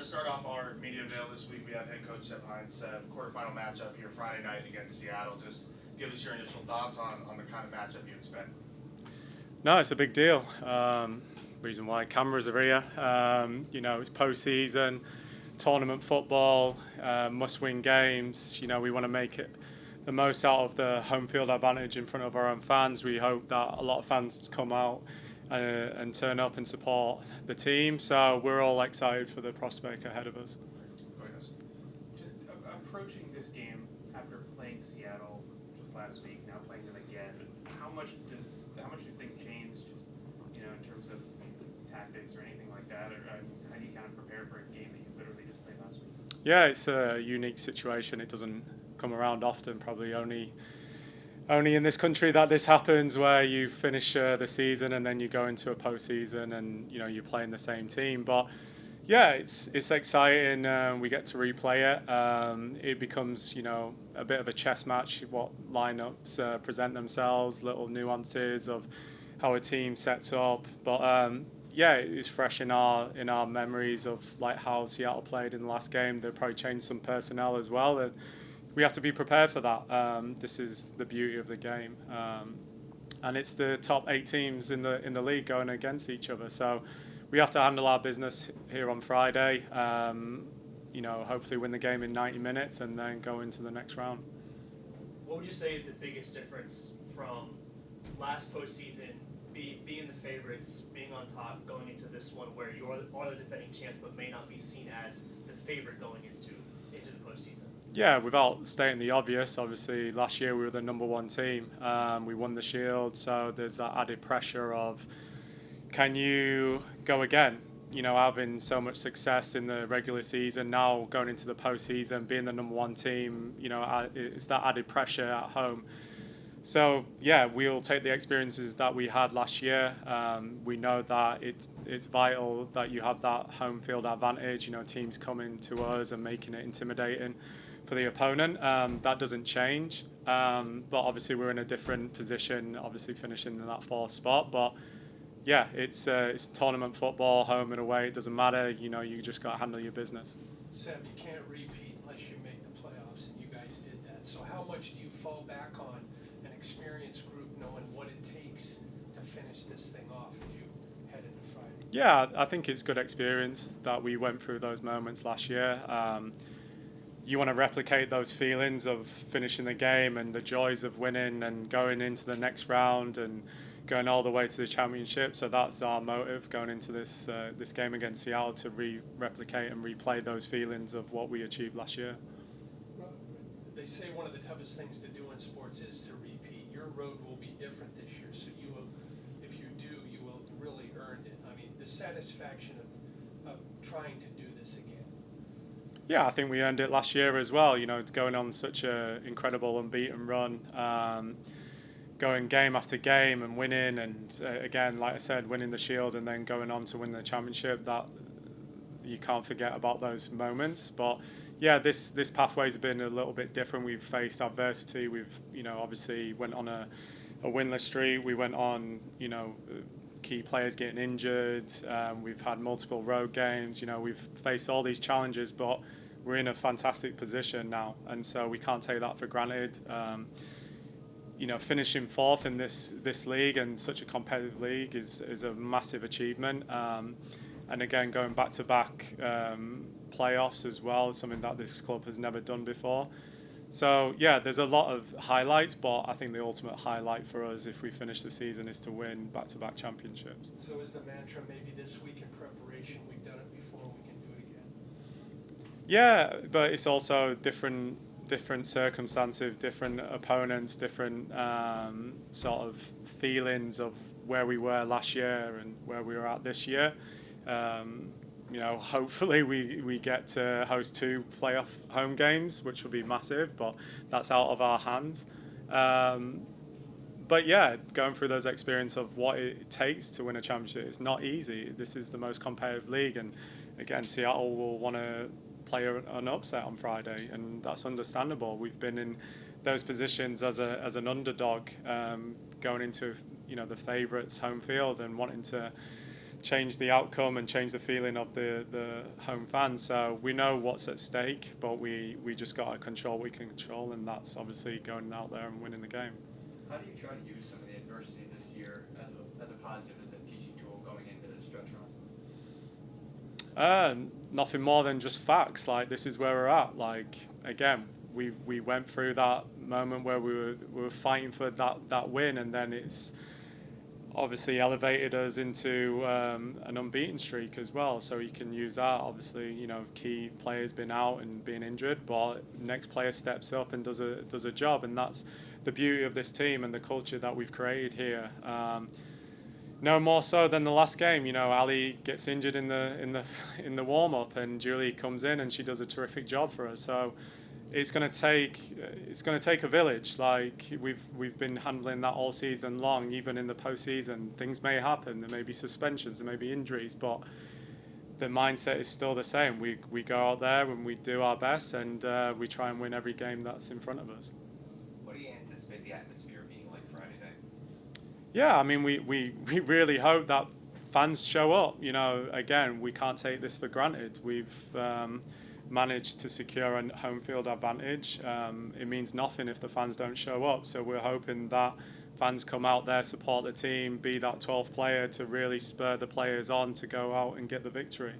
To start off our media avail this week, we have head coach Seb Hines, quarterfinal matchup here Friday night against Seattle. Just give us your initial thoughts on the kind of matchup you expect. No, it's a big deal. Reason why cameras are here. It's postseason, tournament football, must-win games. We want to make it the most out of the home field advantage in front of our own fans. We hope that a lot of fans come out and turn up and support the team. So we're all excited for the prospect ahead of us. Just approaching this game after playing Seattle just last week, now playing them again. How much do you think changed, just in terms of tactics or anything like that, or how do you kind of prepare for a game that you literally just played last week? Yeah, it's a unique situation. It doesn't come around often. Probably only in this country that this happens, where you finish the season and then you go into a postseason and you're playing the same team. But yeah, it's exciting. We get to replay it. It becomes a bit of a chess match. What lineups present themselves, little nuances of how a team sets up. But yeah, it's fresh in our memories of like how Seattle played in the last game. They'll probably change some personnel as well. And we have to be prepared for that. This is the beauty of the game, and it's the top 8 teams in the league going against each other. So we have to handle our business here on Friday. Hopefully win the game in 90 minutes and then go into the next round. What would you say is the biggest difference from last postseason, being the favorites, being on top, going into this one where you are the defending champs but may not be seen as the favorite going into the postseason? Yeah, without stating the obvious, obviously last year we were the number 1 team. We won the Shield, so there's that added pressure of, can you go again? Having so much success in the regular season, now going into the postseason, being the number 1 team, it's that added pressure at home. So yeah, we'll take the experiences that we had last year. We know that it's vital that you have that home field advantage. Teams coming to us and making it intimidating for the opponent. That doesn't change. But obviously we're in a different position, obviously finishing in that 4th spot. But yeah, it's tournament football, home and away. It doesn't matter. You just got to handle your business. Seb, you can't repeat unless you make the playoffs, and you guys did that. So how much do you fall back on an experienced group knowing what it takes to finish this thing off as you head into Friday? Yeah, I think it's good experience that we went through those moments last year. You want to replicate those feelings of finishing the game and the joys of winning and going into the next round and going all the way to the championship. So that's our motive going into this game against Seattle, to replicate and replay those feelings of what we achieved last year. Well, they say one of the toughest things to do in sports is to repeat. Your road will be different this year, so you will, if you do, you will have really earned it. I mean, the satisfaction of trying to do this again. Yeah, I think we earned it last year as well. Going on such an incredible unbeaten run, going game after game and winning, and again, like I said, winning the Shield and then going on to win the championship. That you can't forget about those moments. But yeah, this pathway's been a little bit different. We've faced adversity. We've obviously went on a winless streak. We went on key players getting injured. We've had multiple road games. We've faced all these challenges, but we're in a fantastic position now, and so we can't take that for granted. Finishing 4th in this league and such a competitive league is a massive achievement. And again, going back-to-back playoffs as well is something that this club has never done before. So yeah, there's a lot of highlights, but I think the ultimate highlight for us, if we finish the season, is to win back-to-back championships. So is the mantra maybe this week in preparation, we've done it before, we can do it again? Yeah, but it's also different circumstances, different opponents, different sort of feelings of where we were last year and where we were at this year. Hopefully we get to host 2 playoff home games, which will be massive, but that's out of our hands. But yeah, going through those experiences of what it takes to win a championship, it's not easy. This is the most competitive league, and again, Seattle will want to play an upset on Friday, and that's understandable. We've been in those positions as an underdog, going into the favourites' home field and wanting to change the outcome and change the feeling of the home fans. So we know what's at stake, but we just got to control what we can control, and that's obviously going out there and winning the game. How do you try to use some of the adversity this year as a positive, as a teaching tool going into this stretch run? Nothing more than just facts. Like, this is where we're at. Like, again, we went through that moment where we were fighting for that win, and then it's obviously elevated us into an unbeaten streak as well. So you can use that. Obviously, key players been out and being injured, but next player steps up and does a job, and that's the beauty of this team and the culture that we've created here. No more so than the last game. Ali gets injured in the warm up, and Julie comes in and she does a terrific job for us. So it's going to take a village. Like, we've been handling that all season long. Even in the postseason, things may happen. There may be suspensions, there may be injuries, but the mindset is still the same. We go out there and we do our best, and we try and win every game that's in front of us. What do you anticipate the atmosphere being like Friday night? Yeah, I mean, we really hope that fans show up. Again, we can't take this for granted. We've managed to secure a home field advantage. It means nothing if the fans don't show up. So we're hoping that fans come out there, support the team, be that 12th player to really spur the players on to go out and get the victory.